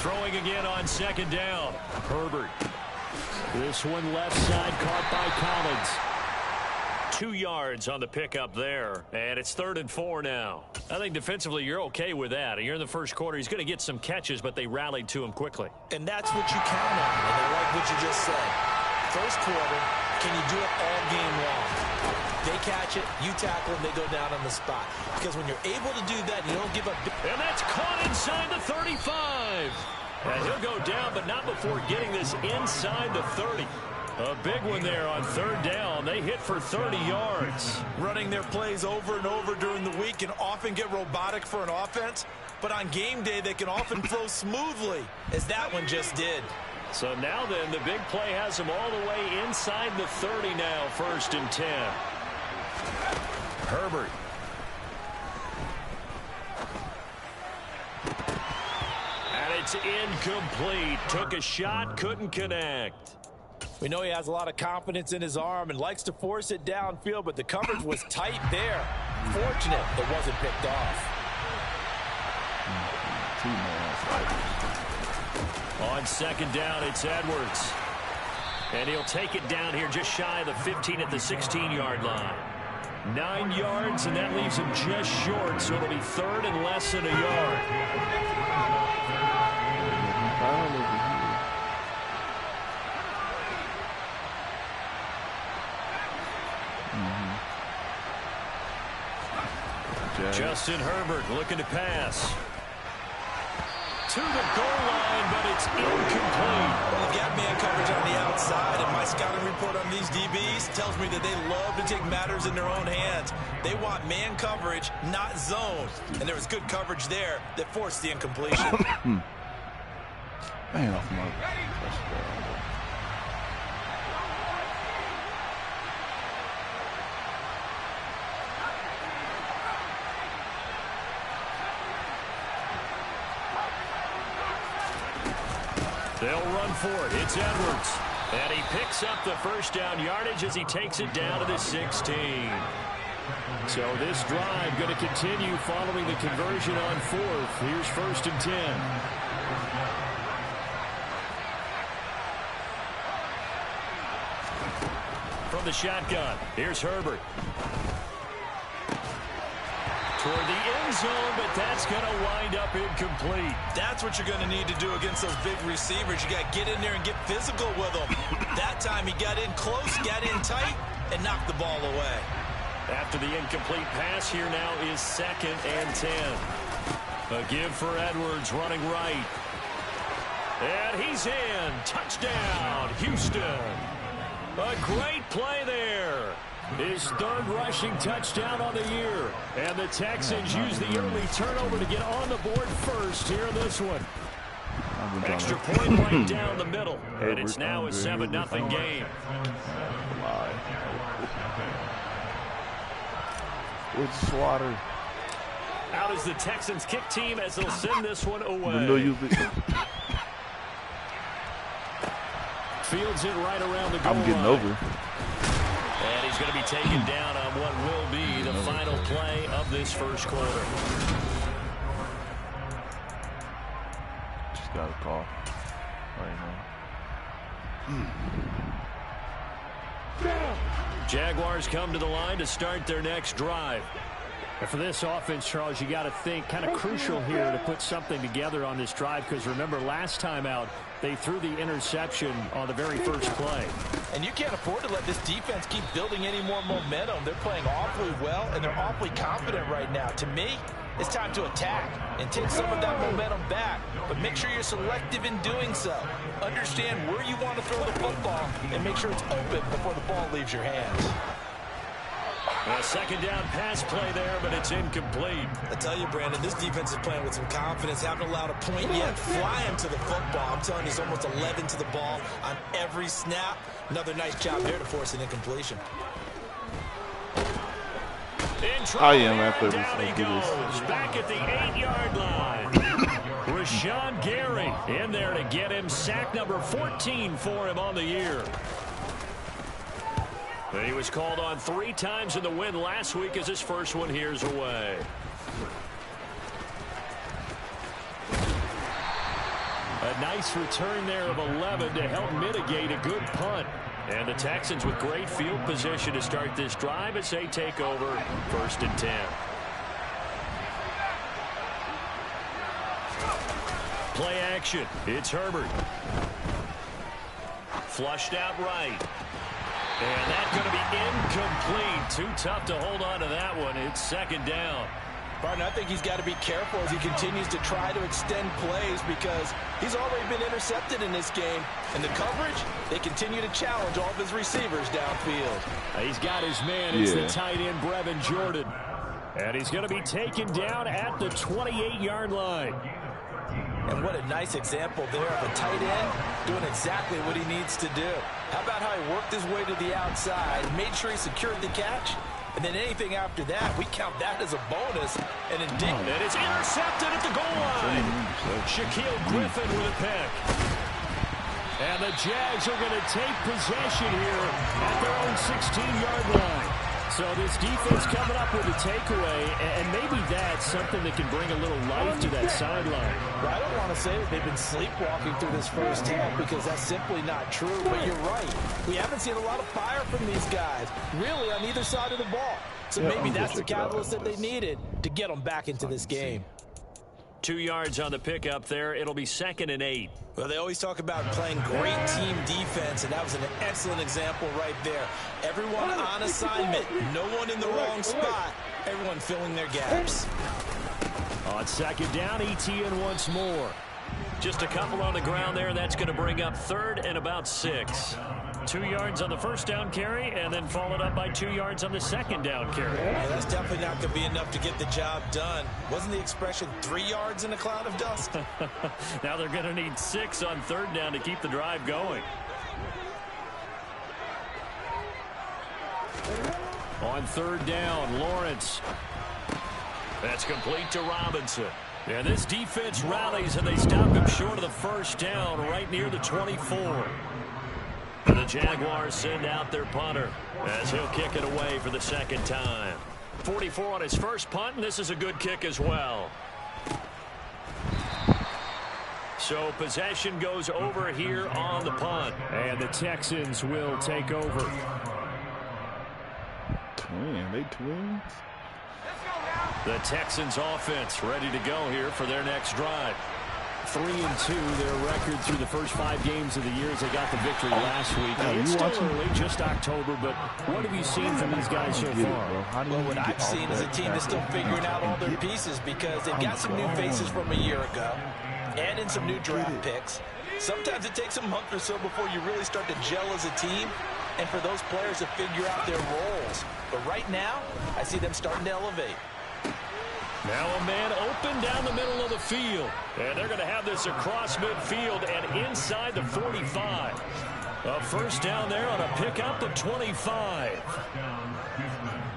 Throwing again on second down. Herbert. This one left side caught by Collins. 2 yards on the pickup there. And it's 3rd and 4 now. I think defensively you're okay with that. You're in the first quarter. He's going to get some catches, but they rallied to him quickly. And that's what you count on. And I like what you just said. First quarter, can you do it all game long? They catch it, you tackle, and they go down on the spot. Because when you're able to do that, you don't give up. And that's caught inside the 35. And he'll go down, but not before getting this inside the 30. A big one there on 3rd down. They hit for 30 yards. Running their plays over and over during the week can often get robotic for an offense, but on game day they can often flow smoothly, as that one just did. So now then, the big play has them all the way inside the 30 now, 1st and 10. Herbert. And it's incomplete. Took a shot, couldn't connect. We know he has a lot of confidence in his arm and likes to force it downfield, but the coverage was tight there. Fortunate it wasn't picked off. On 2nd down, it's Edwards. And he'll take it down here just shy of the 15 at the 16-yard line. 9 yards, and that leaves him just short, so it'll be 3rd and less than a yard. Justin Herbert looking to pass. To the goal line, but it's incomplete. Well, they've got man coverage on the outside, and my scouting report on these DBs tells me that they love to take matters in their own hands. They want man coverage, not zone. And there was good coverage there that forced the incompletion. Man, off my They'll run for it. It's Edwards. And he picks up the 1st down yardage as he takes it down to the 16. So this drive going to continue following the conversion on 4th. Here's 1st and 10. From the shotgun, here's Herbert. Toward the end zone, but that's going to wind up incomplete. That's what you're going to need to do against those big receivers. You got to get in there and get physical with them. That time he got in close, got in tight, and knocked the ball away. After the incomplete pass, here now is 2nd and 10. A give for Edwards running right. And he's in. Touchdown, Houston. A great play there. His 3rd rushing touchdown on the year. And the Texans use the early turnover to get on the board first here in this one. Extra point right down the middle. And it's now a 7-0 game. It's Slaughter. Out is the Texans kick team as they'll send this one away. Fields it right around the goal I'm getting line. over. And he's going to be taken down on what will be the final play of this 1st quarter. Just got a call right now. Jaguars come to the line to start their next drive. And for this offense, Charles, you got to think kind of crucial here to put something together on this drive, because remember last time out they threw the interception on the very first play. And you can't afford to let this defense keep building any more momentum. They're playing awfully well, and they're awfully confident right now. To me, it's time to attack and take some of that momentum back, but make sure you're selective in doing so. Understand where you want to throw the football and make sure it's open before the ball leaves your hands. A 2nd down pass play there, but it's incomplete. I tell you, Brandon, this defense is playing with some confidence. Haven't allowed a point yet. Flying to the football. I'm telling you, it's almost 11 to the ball on every snap. Another nice job there to force an incompletion. I am after this. Down he goes. Back at the 8-yard line. Rashawn Gary in there to get him. Sack number 14 for him on the year. And he was called on 3 times in the win last week as his first one here's away. A nice return there of 11 to help mitigate a good punt. And the Texans with great field position to start this drive as they take over 1st and 10. Play action. It's Herbert. Flushed out right. And that's going to be incomplete. Too tough to hold on to that one. It's 2nd down. Partner, I think he's got to be careful as he continues to try to extend plays because he's already been intercepted in this game. And the coverage, they continue to challenge all of his receivers downfield. He's got his man. It's the tight end, Brevin Jordan. And he's going to be taken down at the 28-yard line. And what a nice example there of a tight end doing exactly what he needs to do. How about how he worked his way to the outside, made sure he secured the catch, and then anything after that, we count that as a bonus. And indeed, it is intercepted at the goal line. Shaquille Griffin with a pick. And the Jags are going to take possession here at their own 16-yard line. So this defense coming up with a takeaway, and maybe that's something that can bring a little life to that sideline. Well, I don't want to say that they've been sleepwalking through this first half because that's simply not true, but you're right. We haven't seen a lot of fire from these guys, really on either side of the ball. So maybe that's the catalyst that they needed to get them back into this game. 2 yards on the pickup there. It'll be 2nd and 8. Well, they always talk about playing great team defense, and that was an excellent example right there. Everyone on assignment, no one in the wrong spot, everyone filling their gaps. On 2nd down, ETN once more. Just a couple on the ground there. That's going to bring up 3rd and about 6. 2 yards on the 1st down carry, and then followed up by 2 yards on the 2nd down carry. Yeah, that's definitely not going to be enough to get the job done. Wasn't the expression 3 yards in a cloud of dust? Now they're going to need 6 on 3rd down to keep the drive going. On 3rd down, Lawrence. That's complete to Robinson. And this defense rallies, and they stop him short of the 1st down right near the 24. And the Jaguars send out their punter as he'll kick it away for the 2nd time. 44 on his first punt, and this is a good kick as well. So possession goes over here on the punt. And the Texans will take over. They twins? The Texans offense ready to go here for their next drive. 3-2, their record through the first 5 games of the year as they got the victory last week. It's still early, just October, but what have you seen from these guys so far? Well, what I've seen is a team that's still figuring out all their pieces because they've got some new faces from a year ago and in some new draft picks. Sometimes it takes a month or so before you really start to gel as a team and for those players to figure out their roles. But right now, I see them starting to elevate. Now a man open down the middle of the field. And they're going to have this across midfield and inside the 45. A 1st down there on a pickup of 25.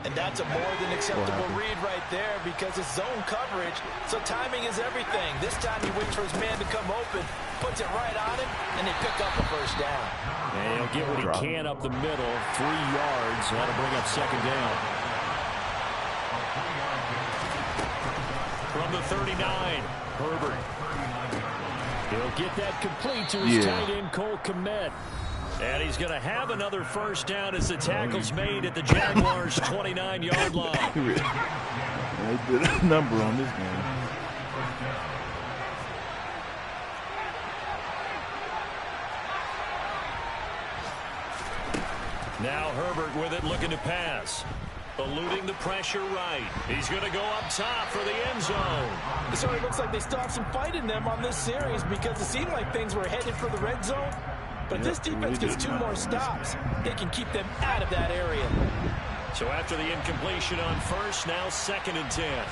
And that's a more than acceptable read right there because it's zone coverage, so timing is everything. This time he waits for his man to come open, puts it right on him, and they pick up a 1st down. And he'll get what he can up the middle, 3 yards. That'll bring up 2nd down. From the 39, Herbert. He'll get that complete to his tight end, Cole Kmet. And he's going to have another 1st down as the tackle's made at the Jaguars' 29-yard line. They did a number on this man. Now Herbert with it, looking to pass. Eluding the pressure right. He's going to go up top for the end zone. It certainly looks like they still have some fight in them on this series because it seemed like things were headed for the red zone. But if this defense gets 2 more stops, they can keep them out of that area. So after the incompletion on 1st, now 2nd and 10.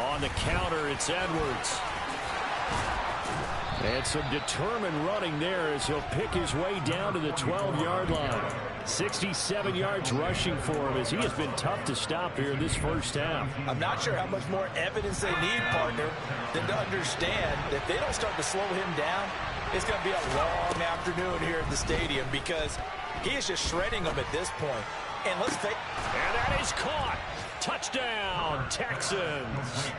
On the counter, it's Edwards. And some determined running there as he'll pick his way down to the 12-yard line. 67 yards rushing for him as he has been tough to stop here in this 1st half. I'm not sure how much more evidence they need, partner, than to understand that if they don't start to slow him down, it's going to be a long afternoon here at the stadium because he is just shredding them at this point. And let's face it. And that is caught. Touchdown, Texans.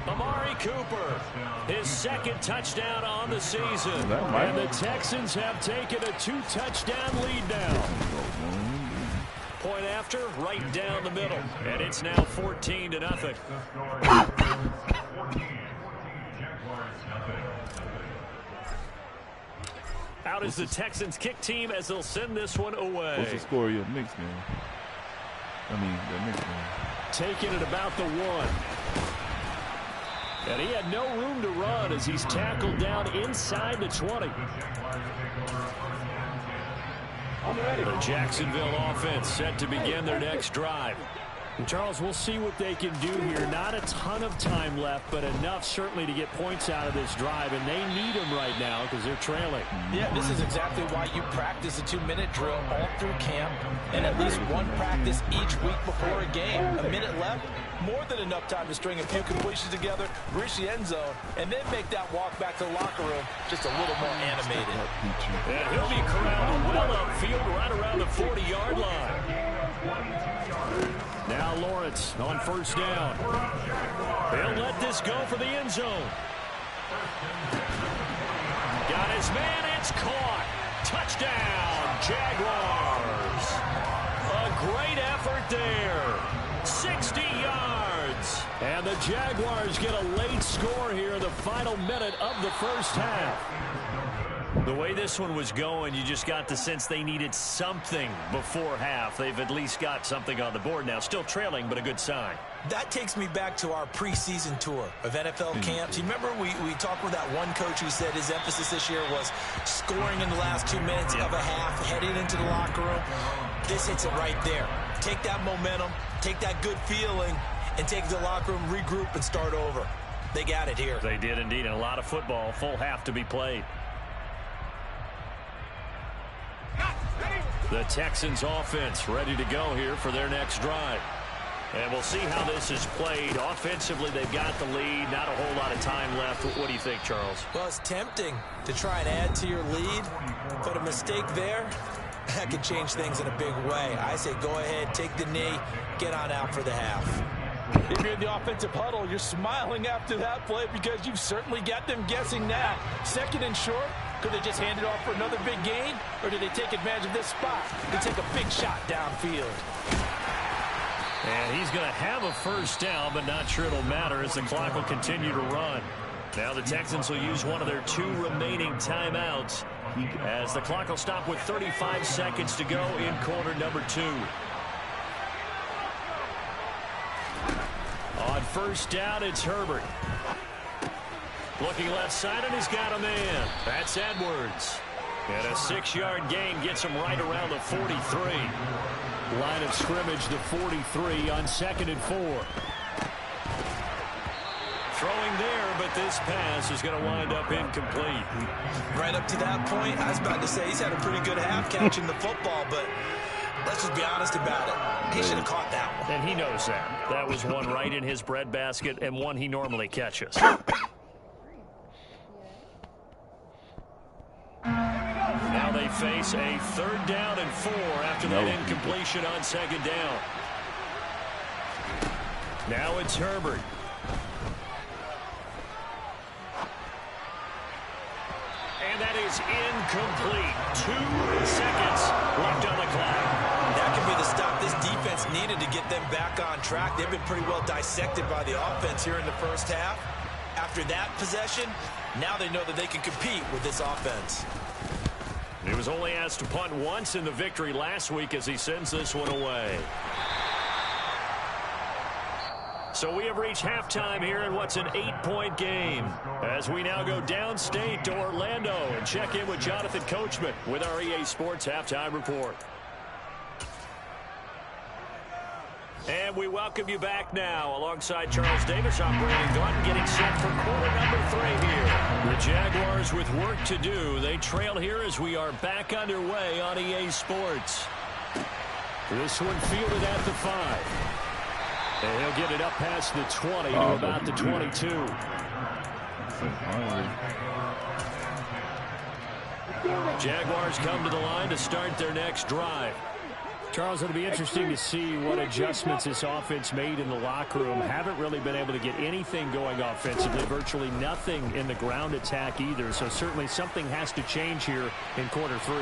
Amari Cooper, his second touchdown on the season. And the Texans have taken a 2-touchdown lead now. Point after, right down the middle. And it's now 14-0. Out is the Texans kick team as they'll send this one away. What's the score of your mix game? I mean, the mix game. Taking it about the 1. And he had no room to run as he's tackled down inside the 20. The Jacksonville offense set to begin their next drive. And Charles, we'll see what they can do here. Not a ton of time left, but enough certainly to get points out of this drive, and they need them right now because they're trailing. Yeah, this is exactly why you practice a 2-minute drill all through camp and at least one practice each week before a game. A minute left, more than enough time to string a few completions together, reach the end zone, and then make that walk back to the locker room just a little more animated. And he'll be corralled well upfield right around the 40-yard line. Now Lawrence on first down. They'll let this go for the end zone. Got his man. It's caught. Touchdown, Jaguars. A great effort there. 60 yards. And the Jaguars get a late score here in the final minute of the first half. The way this one was going, you just got the sense they needed something before half. They've at least got something on the board now. Still trailing, but a good sign. That takes me back to our preseason tour of NFL camps. You remember we talked with that one coach who said his emphasis this year was scoring in the last 2 minutes of a half, heading into the locker room. This hits it right there. Take that momentum, take that good feeling, and take it to the locker room, regroup, and start over. They got it here. They did indeed, and a lot of football, full half to be played. The Texans offense ready to go here for their next drive. And we'll see how this is played. Offensively, they've got the lead. Not a whole lot of time left. What do you think, Charles? Well, it's tempting to try and add to your lead, but a mistake there, that could change things in a big way. I say go ahead, take the knee, get on out for the half. If you're in the offensive huddle, you're smiling after that play because you've certainly got them guessing now. Second and short, could they just hand it off for another big gain, or do they take advantage of this spot to take a big shot downfield? And he's going to have a first down, but not sure it'll matter as the clock will continue to run. Now the Texans will use one of their 2 remaining timeouts as the clock will stop with 35 seconds to go in quarter number 2. On first down, it's Herbert. Looking left side, and he's got a man. That's Edwards. And a 6-yard gain gets him right around the 43. Line of scrimmage, the 43 on 2nd and 4. Throwing there, but this pass is going to wind up incomplete. Right up to that point, I was about to say he's had a pretty good half catching the football, but let's just be honest about it. He should have caught that one. And he knows that. That was one right in his breadbasket and one he normally catches. Now they face a 3rd down and 4 after that incompletion on 2nd down. Now it's Herbert. And that is incomplete. 2 seconds left on the clock. That could be the stop this defense needed to get them back on track. They've been pretty well dissected by the offense here in the first half. After that possession, now they know that they can compete with this offense. He was only asked to punt once in the victory last week as he sends this one away. So we have reached halftime here in what's an 8-point game as we now go downstate to Orlando and check in with Jonathan Coachman with our EA Sports Halftime Report. And we welcome you back now alongside Charles Davis. I'm Brandon Glenn getting set for quarter number 3 here. The Jaguars with work to do. They trail here as we are back underway on EA Sports. This one fielded at the 5. And he'll get it up past the 20 to about the 22. Jaguars come to the line to start their next drive. Charles, it'll be interesting to see what adjustments this offense made in the locker room. Haven't really been able to get anything going offensively, virtually nothing in the ground attack either. So certainly something has to change here in quarter 3.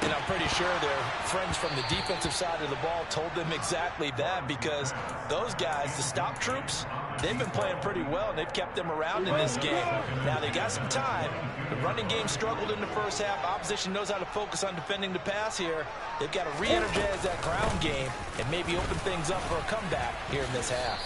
And I'm pretty sure their friends from the defensive side of the ball told them exactly that, because those guys, the stop troops, they've been playing pretty well, and they've kept them around in this game. Now, they got some time. The running game struggled in the first half. Opposition knows how to focus on defending the pass here. They've got to re-energize that ground game and maybe open things up for a comeback here in this half.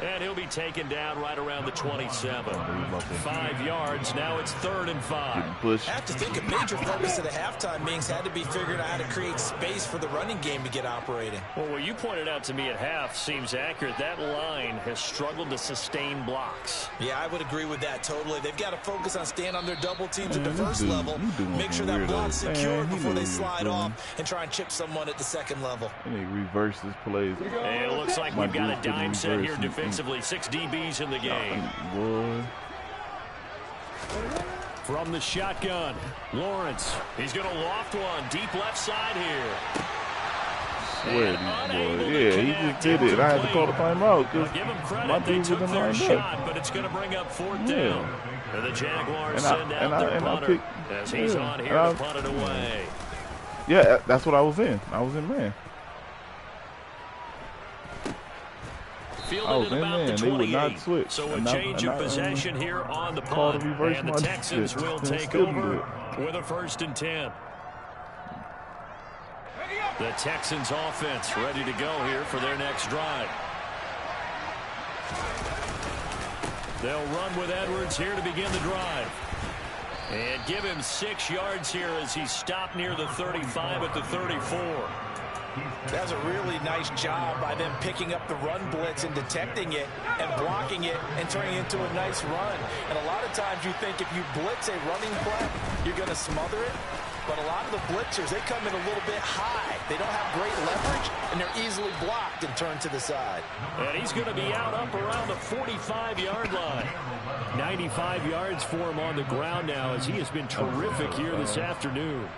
And he'll be taken down right around the 27. 5 yards. Now it's 3rd and 5. I have to think a major focus of the halftime meetings had to be figuring out how to create space for the running game to get operating. Well, what you pointed out to me at half seems accurate. That line has struggled to sustain blocks. Yeah, I would agree with that totally. They've got to focus on staying on their double teams at the first level. Make sure that block's secure before they slide off and try and chip someone at the second level. And he reverses plays. And it looks like we've got a dime set here defensively. 6 DBs in the game. Boy. From the shotgun, Lawrence. He's going to loft one deep left side here. Swear these boys. Yeah, he just did it. I had to call the timeout because give him credit. my They dude took was in their line shot, but it's going to bring up 4th down. And the Jaguars send out their punter as he's on here to punt it away. Yeah, that's what I was in. I was in man. Fielded at about the 28. So a change of possession here on the punt. And the Texans will take over with a 1st and 10. The Texans offense ready to go here for their next drive. They'll run with Edwards here to begin the drive. And give him 6 yards here as he's stopped near the 35 at the 34. That's a really nice job by them picking up the run blitz and detecting it and blocking it and turning it into a nice run. And a lot of times you think if you blitz a running play, you're going to smother it. But a lot of the blitzers, they come in a little bit high. They don't have great leverage, and they're easily blocked and turned to the side. And he's going to be out up around the 45-yard line. 95 yards for him on the ground now as he has been terrific here this afternoon.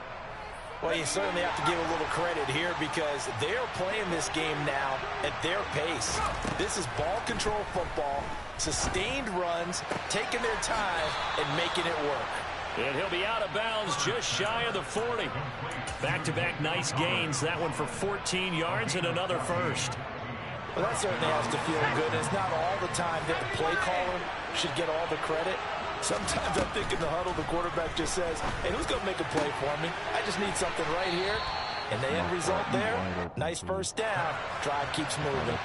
Well, you certainly have to give a little credit here because they're playing this game now at their pace. This is ball control football, sustained runs, taking their time, and making it work. And he'll be out of bounds just shy of the 40. Back-to-back nice gains. That one for 14 yards and another 1st. Well, that certainly has to feel good. It's not all the time that the play caller should get all the credit. Sometimes I think in the huddle, the quarterback just says, hey, who's going to make a play for me? I just need something right here. And the end result there, nice 1st down. Drive keeps moving.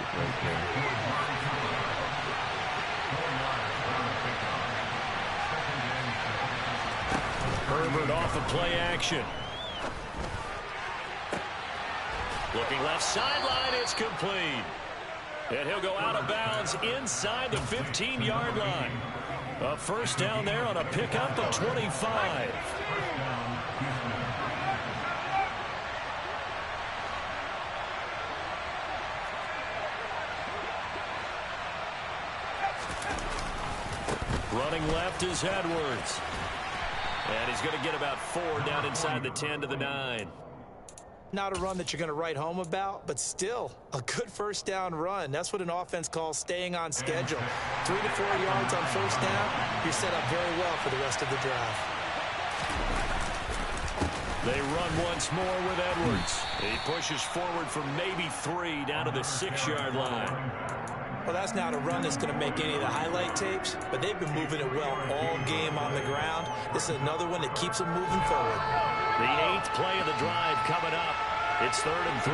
Herbert off of play action. Looking left sideline, it's complete. And he'll go out of bounds inside the 15-yard line. A 1st down there on a pickup of 25. Running left is Edwards. And he's going to get about 4 down inside the 10 to the 9. Not a run that you're going to write home about, but still a good 1st down run. That's what an offense calls staying on schedule. 3 to 4 yards on 1st down, you're set up very well for the rest of the drive. They run once more with Edwards. He pushes forward from maybe 3 down to the 6-yard line. Well, that's not a run that's going to make any of the highlight tapes, but they've been moving it well all game on the ground. This is another one that keeps them moving forward. The 8th play of the drive coming up. It's 3rd and 3.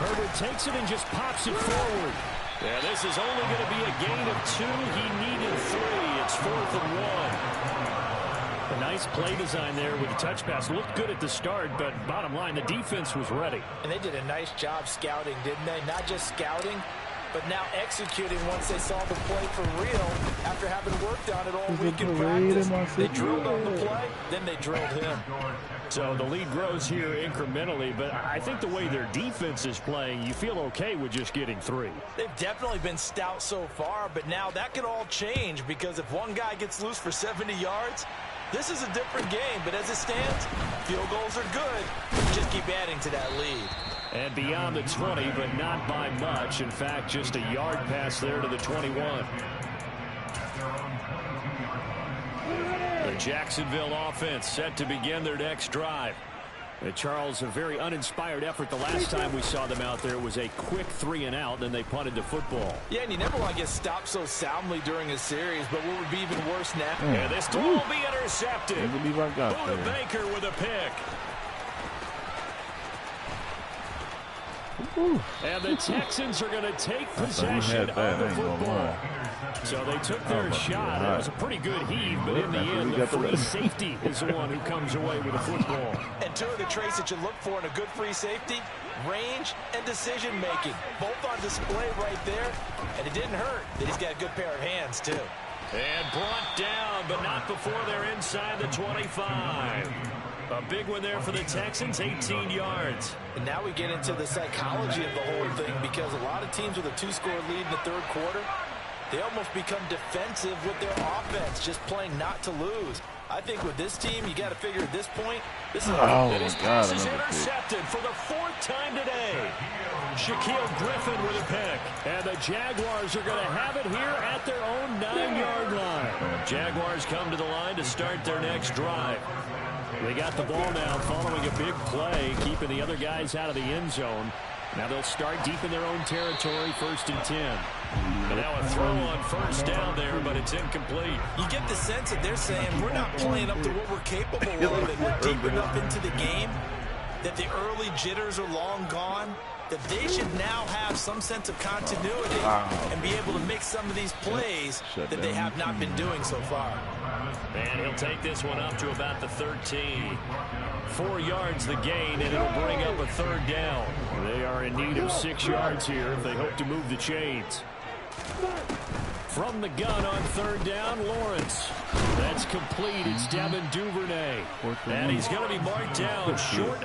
Herbert takes it and just pops it forward. Yeah, this is only going to be a gain of 2. He needed 3. It's 4th and 1. A nice play design there with the touch pass. Looked good at the start, but bottom line, the defense was ready. And they did a nice job scouting, didn't they? Not just scouting, but now executing once they saw the play for real after having worked on it all week in practice. They drilled on the play, then they drilled him. So the lead grows here incrementally, but I think the way their defense is playing, you feel okay with just getting 3. They've definitely been stout so far, but now that could all change because if one guy gets loose for 70 yards, This is a different game, but as it stands, field goals are good. Just keep adding to that lead. And beyond the 20, but not by much. In fact, just a yard pass there to the 21. The Jacksonville offense set to begin their next drive. Charles, a very uninspired effort. The last time we saw them out there was a quick 3-and-out, then they punted the football. Yeah, and you never want to get stopped so soundly during a series, but what would be even worse now? Yeah, this throw will be intercepted. I believe I got Buda Baker with a pick. And the Texans are going to take possession of the football. So they took their shot. It was a pretty good heave, but in the end, the free safety is the one who comes away with the football. And two of the traits that you look for in a good free safety, range and decision-making. Both on display right there, and it didn't hurt that he's got a good pair of hands, too. And brought down, but not before they're inside the 25. A big one there for the Texans, 18 yards. And now we get into the psychology of the whole thing, because a lot of teams with a 2-score lead in the third quarter, they almost become defensive with their offense, just playing not to lose. I think with this team, you got to figure at this point, this is his pass is intercepted for the 4th time today. Shaquille Griffin with a pick. And the Jaguars are going to have it here at their own 9-yard line. Jaguars come to the line to start their next drive. They got the ball now following a big play, keeping the other guys out of the end zone. Now they'll start deep in their own territory, 1st and 10. And now a throw on first down there, but it's incomplete. You get the sense that they're saying we're not playing up to what we're capable of, and we're deep enough into the game that the early jitters are long gone, that they should now have some sense of continuity and be able to make some of these plays that they have not been doing so far. And he'll take this one up to about the 13. 4 yards the gain, and it'll bring up a 3rd down. They are in need of 6 yards here if they hope to move the chains. From the gun on 3rd down, Lawrence. That's complete. It's Devin Duvernay. And he's going to be marked down short